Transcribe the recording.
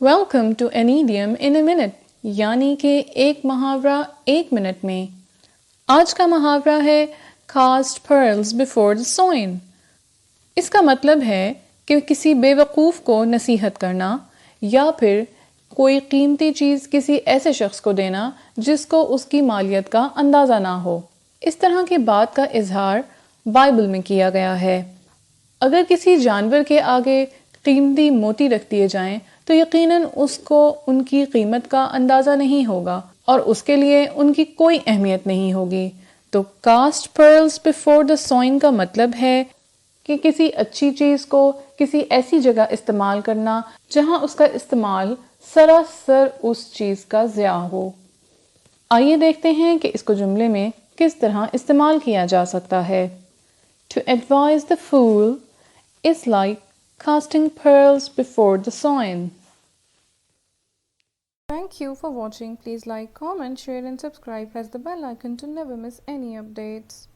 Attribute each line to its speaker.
Speaker 1: Welcome to an idiom in a minute, یعنی کہ ایک محاورہ ایک منٹ میں۔ آج کا محاورہ ہے کاسٹ پرلز بفور دا سوئن۔ اس کا مطلب ہے کہ کسی بے وقوف کو نصیحت کرنا یا پھر کوئی قیمتی چیز کسی ایسے شخص کو دینا جس کو اس کی مالیت کا اندازہ نہ ہو۔ اس طرح کی بات کا اظہار بائبل میں کیا گیا ہے۔ اگر کسی جانور کے آگے قیمتی موتی رکھ دیے جائیں تو یقیناً اس کو ان کی قیمت کا اندازہ نہیں ہوگا اور اس کے لیے ان کی کوئی اہمیت نہیں ہوگی۔ تو کاسٹ پرلز بفور دا سوئن کا مطلب ہے کہ کسی اچھی چیز کو کسی ایسی جگہ استعمال کرنا جہاں اس کا استعمال سراسر اس چیز کا ضیاع ہو۔ آئیے دیکھتے ہیں کہ اس کو جملے میں کس طرح استعمال کیا جا سکتا ہے۔ To advise the fool is like casting pearls before the swine. Thank you for watching. Please like, comment, share and subscribe. Press the bell icon to never miss any updates.